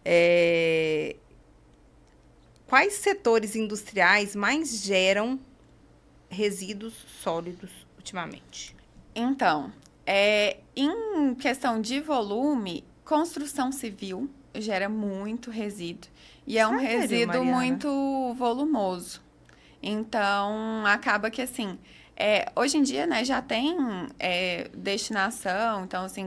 É, quais setores industriais mais geram resíduos sólidos ultimamente? Então, em questão de volume, construção civil gera muito resíduo. E é um Sério, resíduo Mariana? muito volumoso. Então, acaba que assim, hoje em dia, né, já tem destinação, então, assim,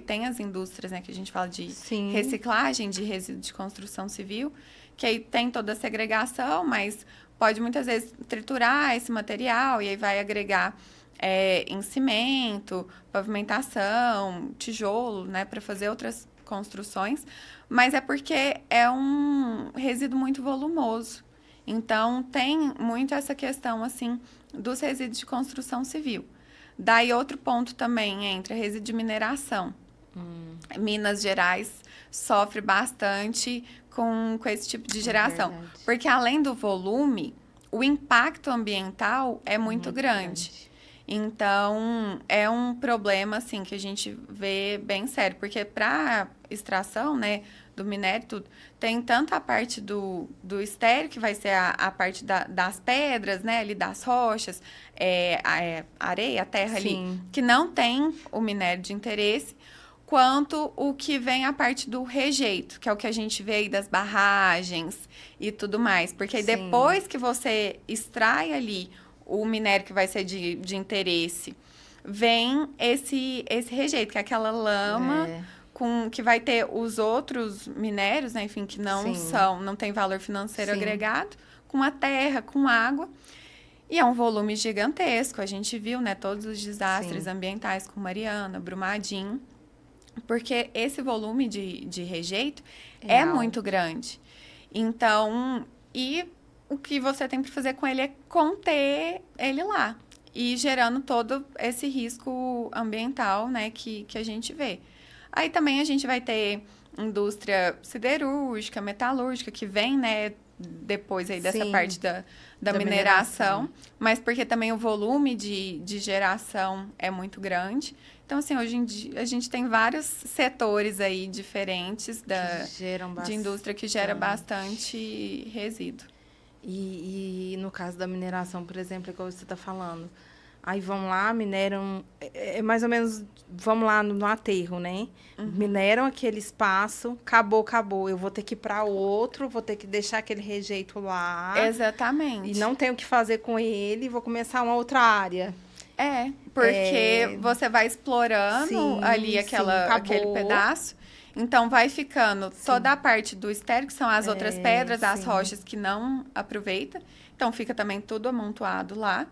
tem as indústrias, né, que a gente fala de Sim, reciclagem de resíduos de construção civil, que aí tem toda a segregação, mas pode muitas vezes triturar esse material e aí vai agregar em cimento, pavimentação, tijolo, né, para fazer outras construções, mas é porque é um resíduo muito volumoso. Então, tem muito essa questão, assim, dos resíduos de construção civil. Daí, outro ponto também entra resíduo de mineração. Minas Gerais sofre bastante com esse tipo de é geração, verdade. porque além do volume, o impacto ambiental é muito Muito grande. grande. Então, é um problema, assim, que a gente vê bem sério, porque para extração, né, do minério e tudo, tem tanto a parte do estéreo, que vai ser a parte das pedras, né, ali das rochas, a areia, a terra ali, Sim, que não tem o minério de interesse, quanto o que vem a parte do rejeito, que é o que a gente vê aí das barragens e tudo mais. Porque aí sim. depois que você extrai ali o minério que vai ser de interesse, vem esse rejeito, que é aquela lama É, que vai ter os outros minérios, né, enfim, que sim, não tem valor financeiro sim, agregado, com a terra, com água. E é um volume gigantesco. A gente viu, né, todos os desastres sim. ambientais com Mariana, Brumadinho, porque esse volume de rejeito É é muito alto. grande. Então, e o que você tem que fazer com ele é conter ele lá. E gerando todo esse risco ambiental, né, que a gente vê. Aí também a gente vai ter indústria siderúrgica, metalúrgica, que vem, né, depois aí dessa Sim, parte da da mineração. mineração, mas porque também o volume de geração é muito grande. Então, assim, hoje em dia a gente tem vários setores aí diferentes Que geram de indústria que gera bastante. bastante resíduo. E no caso da mineração, por exemplo, é igual você está falando. Aí vão lá, mineram. É mais ou menos. Vamos lá no aterro, né? Mineram aquele espaço, acabou, acabou. Eu vou ter que ir para outro, vou ter que deixar aquele rejeito lá. E Exatamente. não tenho o que fazer com ele, vou começar uma outra área. Porque você vai explorando ali Sim, sim, aquele acabou. pedaço, então vai ficando toda Sim, a parte do estéreo, que são as outras pedras, as sim, rochas que não aproveita, então fica também tudo amontoado lá.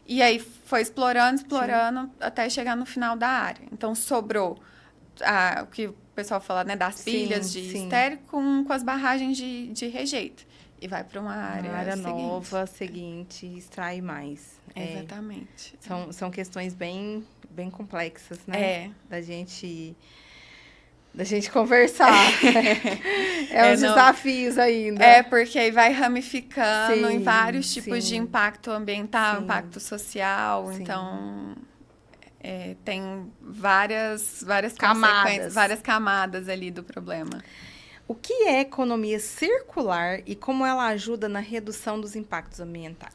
E aí foi explorando, sim, explorando, até chegar no final da área. Então sobrou o que o pessoal fala, né, das pilhas sim, de sim. estéreo com as barragens de rejeito. E vai para uma Uma área área seguinte. nova, seguinte, extrai mais. É, Exatamente. são questões bem, bem complexas, né? É. Da gente conversar. É uns Não, desafios ainda. porque aí vai ramificando em Sim, vários tipos de sim, impacto ambiental, sim, impacto social. sim. Então, tem várias consequências, Camadas. várias camadas ali do problema. O que é economia circular e como ela ajuda na redução dos impactos ambientais?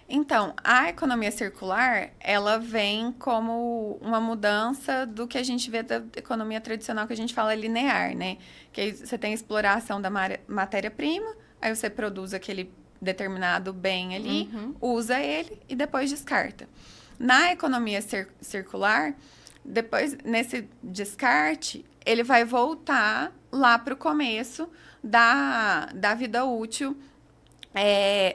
Então, a economia circular, ela vem como uma mudança do que a gente vê da economia tradicional, que a gente fala linear, né? Que aí você tem a exploração da matéria-prima, aí você produz aquele determinado bem ali, Uhum. usa ele e depois descarta. Na economia circular, depois, nesse descarte, ele vai voltar lá para o começo da vida útil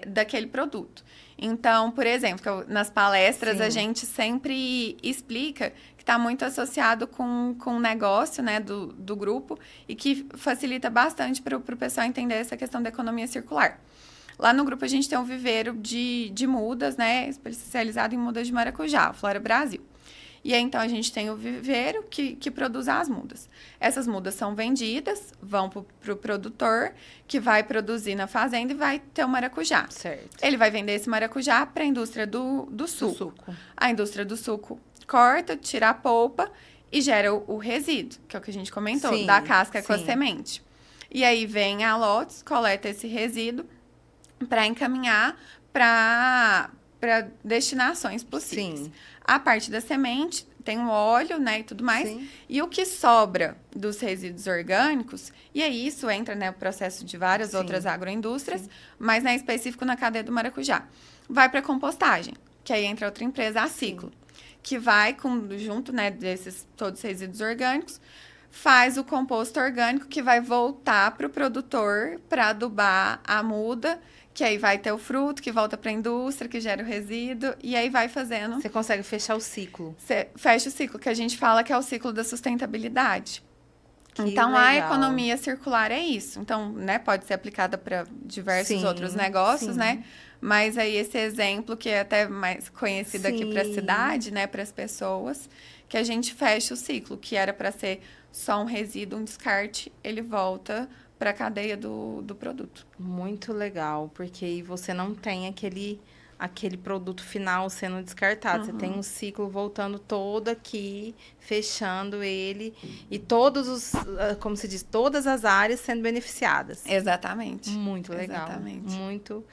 daquele produto. Então, por exemplo, nas palestras a Sim, gente sempre explica que está muito associado com o negócio, né, do grupo e que facilita bastante para o pessoal entender essa questão da economia circular. Lá no grupo a gente tem um viveiro de mudas, né, especializado em mudas de maracujá, Flora Brasil. E aí, então, a gente tem o viveiro que produz as mudas. Essas mudas são vendidas, vão para o produtor, que vai produzir na fazenda e vai ter o maracujá. certo. Ele vai vender esse maracujá para a indústria do Do suco. suco. A indústria do suco corta, tira a polpa e gera o resíduo, que é o que a gente comentou, da Sim, casca com a sim. semente. E aí vem a Lotus, coleta esse resíduo para encaminhar para destinações possíveis. Sim. A parte da semente tem o óleo, né, e tudo mais. Sim. E o que sobra dos resíduos orgânicos, e aí isso entra, né, no processo de várias Sim. outras agroindústrias, Sim. mas, né, específico na cadeia do maracujá. Vai para compostagem, que aí entra outra empresa, a Ciclo, que vai junto, né, desses todos os resíduos orgânicos, faz o composto orgânico que vai voltar para o produtor para adubar a muda, que aí vai ter o fruto que volta para a indústria, que gera o resíduo, e aí vai fazendo. Você consegue fechar o ciclo. Você fecha o ciclo, que a gente fala que é o ciclo da sustentabilidade. Que então, legal. a economia circular é isso. Então, né, pode ser aplicada para diversos Sim, outros negócios, sim. né? Mas aí esse exemplo, que é até mais conhecido aqui para a Sim. cidade, né, para as pessoas, que a gente fecha o ciclo, que era para ser só um resíduo, um descarte, ele volta para a cadeia do produto. Muito legal, porque aí você não tem aquele produto final sendo descartado. Você tem um ciclo voltando todo aqui, fechando ele, e como se diz, todas as áreas sendo beneficiadas. Exatamente. Muito legal. Exatamente. Muito.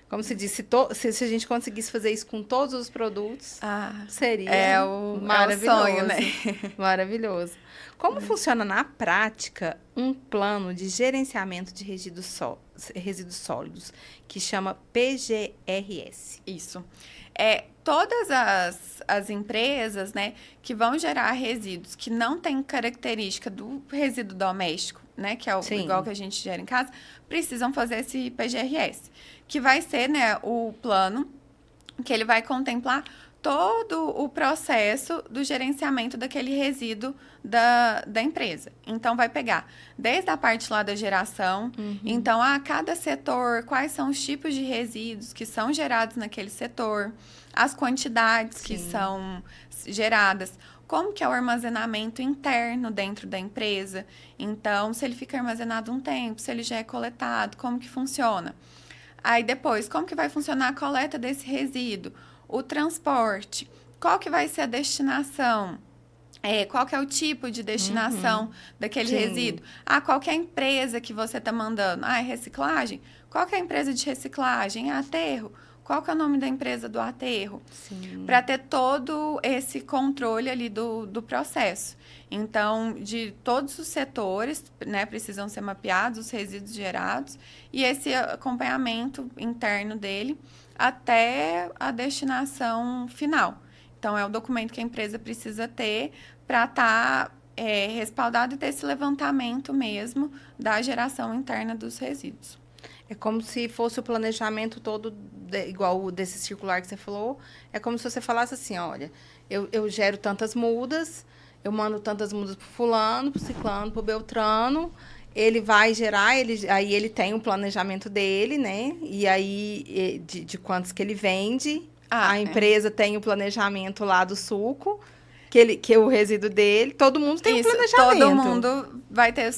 Como se diz, se a gente conseguisse fazer isso com todos os produtos, seria maravilhoso. É o sonho, né? Maravilhoso. Como funciona na prática um plano de gerenciamento de resíduos sólidos, que chama PGRS? Isso. Todas as empresas, né, que vão gerar resíduos que não têm característica do resíduo doméstico, né, que é igual que a gente gera em casa, precisam fazer esse PGRS, que vai ser, né, o plano que ele vai contemplar todo o processo do gerenciamento daquele resíduo da empresa. Então, vai pegar desde a parte lá da geração, então, a cada setor, quais são os tipos de resíduos que são gerados naquele setor, as quantidades que são geradas, como que é o armazenamento interno dentro da empresa. Então, se ele fica armazenado um tempo, se ele já é coletado, como que funciona. Aí, depois, como que vai funcionar a coleta desse resíduo? O transporte, qual que vai ser a destinação? Qual que é o tipo de destinação daquele resíduo? Qual que é a empresa que você está mandando? É reciclagem? Qual que é a empresa de reciclagem? É aterro? Qual que é o nome da empresa do aterro? Para ter todo esse controle ali do processo. Então, de todos os setores, né, precisam ser mapeados os resíduos gerados e esse acompanhamento interno dele até a destinação final. Então, é o documento que a empresa precisa ter para estar respaldado e ter esse levantamento mesmo da geração interna dos resíduos. É como se fosse o planejamento todo, igual o desse circular que você falou. É como se você falasse assim, olha, eu gero tantas mudas, eu mando tantas mudas para fulano, para ciclano, para beltrano. Ele vai gerar, aí ele tem um planejamento dele, né? E aí, de quantos que ele vende. A empresa tem o planejamento lá do suco, que é o resíduo dele. Todo mundo tem um planejamento. Todo mundo vai ter o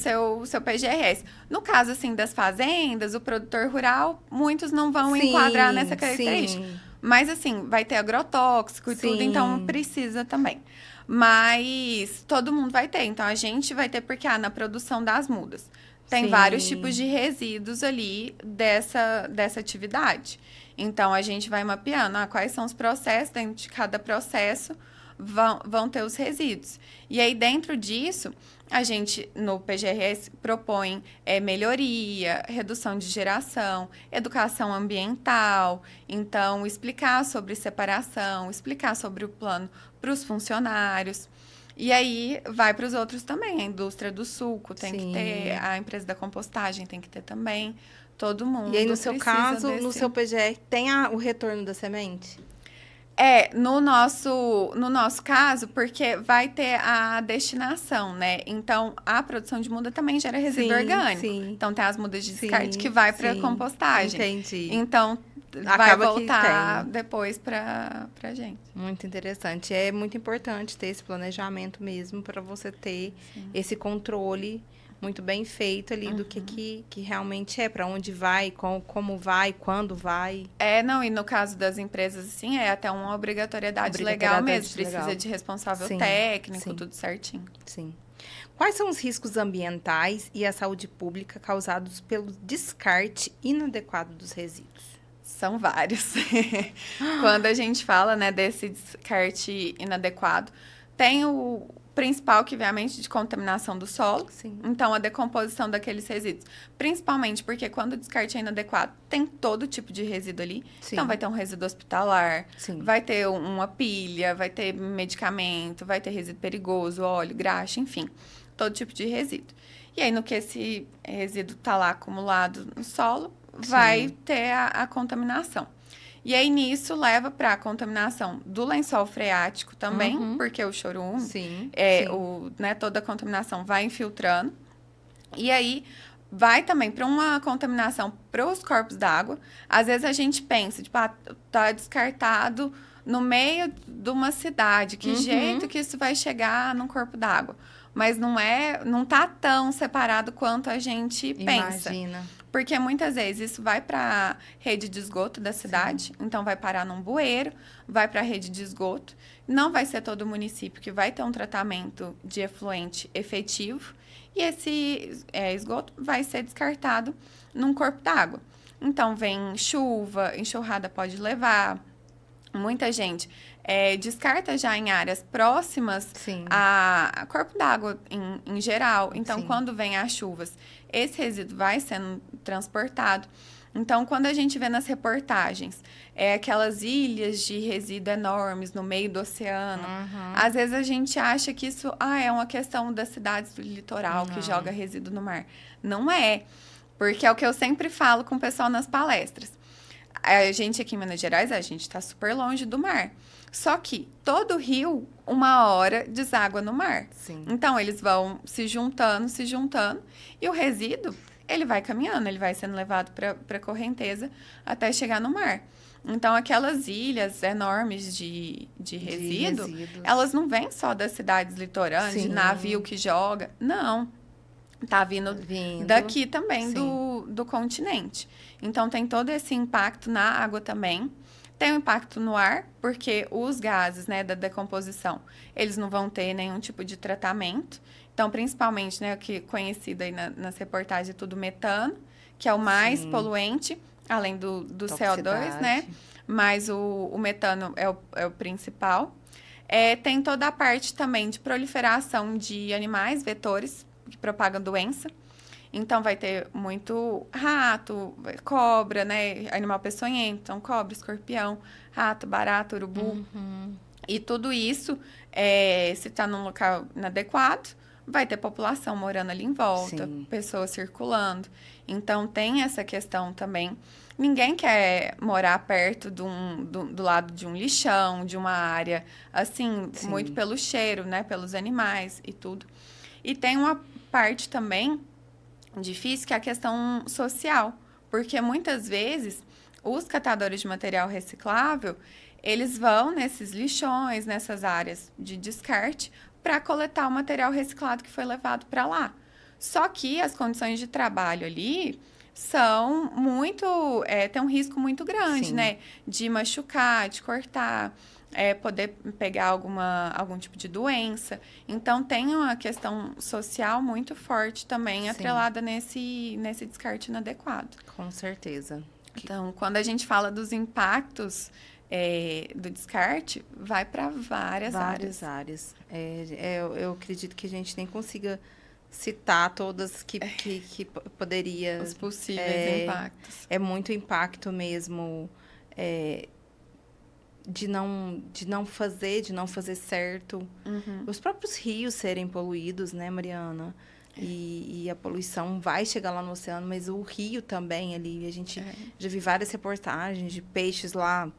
seu PGRS. No caso, assim, das fazendas, o produtor rural, muitos não vão enquadrar nessa característica. Mas, assim, vai ter agrotóxico e tudo, então precisa também. Mas todo mundo vai ter. Então, a gente vai ter, porque na produção das mudas tem vários tipos de resíduos ali dessa atividade. Então, a gente vai mapeando quais são os processos, dentro de cada processo vão ter os resíduos. E aí, dentro disso, a gente, no PGRS, propõe melhoria, redução de geração, educação ambiental. Então, explicar sobre separação, explicar sobre o plano para os funcionários. E aí, vai para os outros também. A indústria do suco tem que ter, a empresa da compostagem tem que ter também. Todo mundo. E aí, no seu caso, no seu PGR, tem o retorno da semente? No nosso caso, porque vai ter a destinação, né? Então, a produção de muda também gera resíduo orgânico. Então, tem as mudas de descarte que vai para compostagem. Entendi. Então, vai voltar depois para a gente. Muito interessante. É muito importante ter esse planejamento mesmo para você ter esse controle muito bem feito ali do que realmente é, para onde vai, como vai, quando vai. E no caso das empresas, assim, é até uma obrigatoriedade legal mesmo. Precisa de responsável técnico, tudo certinho. Sim. Quais são os riscos ambientais e a saúde pública causados pelo descarte inadequado dos resíduos? São vários. Quando a gente fala, né, desse descarte inadequado, tem o principal, que vem à mente, de contaminação do solo. Sim. Então, a decomposição daqueles resíduos. Principalmente porque quando o descarte é inadequado, tem todo tipo de resíduo ali. Sim. Então, vai ter um resíduo hospitalar, Sim. vai ter uma pilha, vai ter medicamento, vai ter resíduo perigoso, óleo, graxa, enfim. Todo tipo de resíduo. E aí, no que esse resíduo está lá acumulado no solo, vai Sim. ter a contaminação. E aí, nisso, leva para a contaminação do lençol freático também, porque o chorume, Sim. né, toda a contaminação vai infiltrando. E aí, vai também para uma contaminação para os corpos d'água. Às vezes, a gente pensa, tipo, tá descartado no meio de uma cidade. Que jeito que isso vai chegar num corpo d'água? Mas não tá tão separado quanto a gente pensa. Imagina. Porque muitas vezes isso vai para a rede de esgoto da cidade, sim, então vai parar num bueiro, vai para a rede de esgoto. Não vai ser todo o município que vai ter um tratamento de efluente efetivo, e esse esgoto vai ser descartado num corpo d'água. Então, vem chuva, enxurrada pode levar. Muita gente descarta já em áreas próximas, sim, a corpo d'água em geral. Então, sim, quando vem as chuvas, esse resíduo vai sendo transportado. Então, quando a gente vê nas reportagens aquelas ilhas de resíduo enormes no meio do oceano, às vezes a gente acha que isso é uma questão das cidades do litoral que joga resíduo no mar. Não é, porque é o que eu sempre falo com o pessoal nas palestras. A gente aqui em Minas Gerais, a gente está super longe do mar. Só que todo rio, uma hora, deságua no mar. Sim. Então, eles vão se juntando, e o resíduo, ele vai caminhando, ele vai sendo levado para a correnteza até chegar no mar. Então, aquelas ilhas enormes de resíduo, elas não vêm só das cidades litorâneas, sim, de navio que joga. Não. Tá vindo daqui também, do continente. Então, tem todo esse impacto na água também. Tem um impacto no ar, porque os gases, né, da decomposição, eles não vão ter nenhum tipo de tratamento. Então, principalmente, né, o que é conhecido aí nas reportagens, tudo metano, que é o mais, sim, poluente, além do CO2, né? Mas o metano é o principal. Tem toda a parte também de proliferação de animais vetores, que propagam doença. Então, vai ter muito rato, cobra, né? Animal peçonhento, então cobra, escorpião, rato, barata, urubu. E tudo isso, se está num local inadequado, vai ter população morando ali em volta, sim, pessoas circulando. Então, tem essa questão também. Ninguém quer morar perto do lado de um lixão, de uma área, assim, sim, muito pelo cheiro, né? Pelos animais e tudo. E tem uma parte também difícil, que é a questão social. Porque muitas vezes os catadores de material reciclável, eles vão nesses lixões, nessas áreas de descarte, para coletar o material reciclado que foi levado para lá. Só que as condições de trabalho ali são muito... tem um risco muito grande, sim, né? De machucar, de cortar, poder pegar algum tipo de doença. Então, tem uma questão social muito forte também, sim, atrelada nesse descarte inadequado. Com certeza. Então, quando a gente fala dos impactos do descarte, vai para várias áreas. Eu acredito que a gente nem consiga citar todas que poderia... Os possíveis impactos. É muito impacto mesmo, de não fazer certo. Os próprios rios serem poluídos, né, Mariana? E a poluição vai chegar lá no oceano, mas o rio também ali. A gente já viu várias reportagens de peixes lá,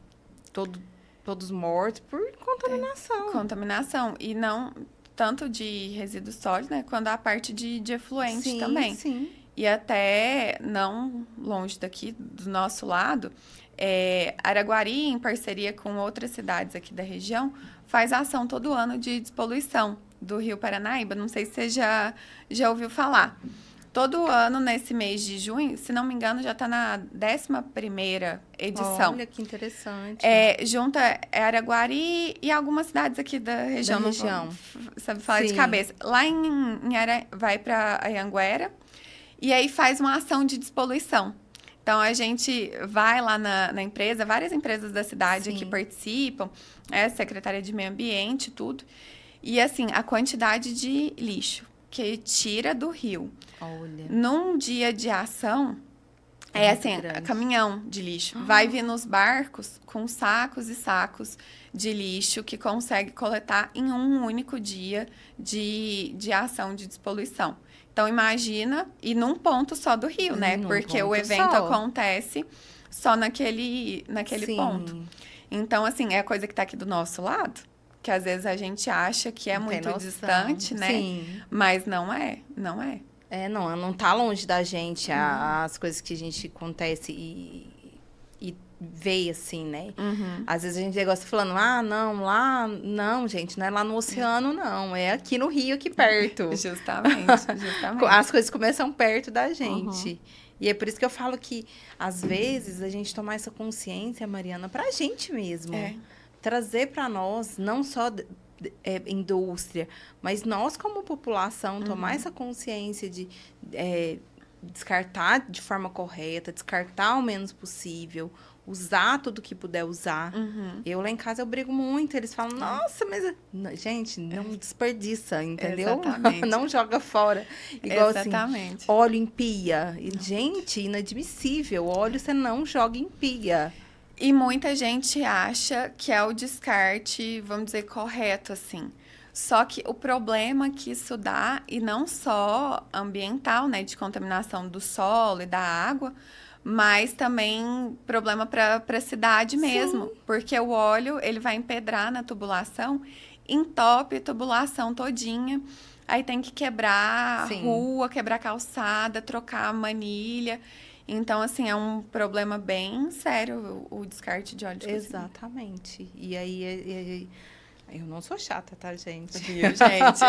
todos mortos por contaminação. Contaminação. E não tanto de resíduos sólidos, né? Quanto a parte de efluente, sim, também. Sim. E até não longe daqui, do nosso lado, Araguari, em parceria com outras cidades aqui da região, faz ação todo ano de despoluição do Rio Paranaíba. Não sei se você já ouviu falar. Todo ano, nesse mês de junho, se não me engano, já está na 11ª edição. Olha, que interessante. Junta Araguari e algumas cidades aqui da região. Da região. Sabe falar de Sim. cabeça. Lá vai para Anhanguera e aí faz uma ação de despoluição. Então, a gente vai lá na empresa, várias empresas da cidade Sim. que participam, Secretaria de Meio Ambiente, tudo. E, assim, a quantidade de lixo que tira do rio. Olha. Num dia de ação, assim, caminhão de lixo. Vai vir nos barcos com sacos e sacos de lixo que consegue coletar em um único dia de ação de despoluição. Então, imagina, e num ponto só do rio, né? Porque o evento acontece só naquele Sim. ponto. Então, assim, é a coisa que tá aqui do nosso lado, que às vezes a gente acha que é muito distante, né? Sim. Mas não é, não é. Não tá longe da gente as coisas que a gente acontece e vê, assim, né? Às vezes a gente gosta falando, não, gente, não é lá no oceano, não, é aqui no Rio, aqui perto. Justamente. As coisas começam perto da gente. E é por isso que eu falo que, às vezes, a gente tomar essa consciência, Mariana, pra gente mesmo. Trazer pra nós, não só indústria, mas nós como população, tomar essa consciência de descartar de forma correta, descartar o menos possível, usar tudo que puder usar. Eu lá em casa eu brigo muito, eles falam, nossa, mas... Gente, não desperdiça, entendeu? Exatamente. Não joga fora. Igual Exatamente. assim, óleo em pia. Gente, inadmissível, óleo você não joga em pia. E muita gente acha que é o descarte, vamos dizer, correto, assim. Só que o problema que isso dá, e não só ambiental, né, de contaminação do solo e da água, mas também problema para a cidade mesmo. Sim. Porque o óleo, ele vai empedrar na tubulação, entope a tubulação todinha. Aí tem que quebrar a rua, quebrar a calçada, trocar a manilha. Então, assim, é um problema bem sério o descarte de óleo de cozinha. Exatamente. E aí, eu não sou chata, tá, gente? Viu, gente?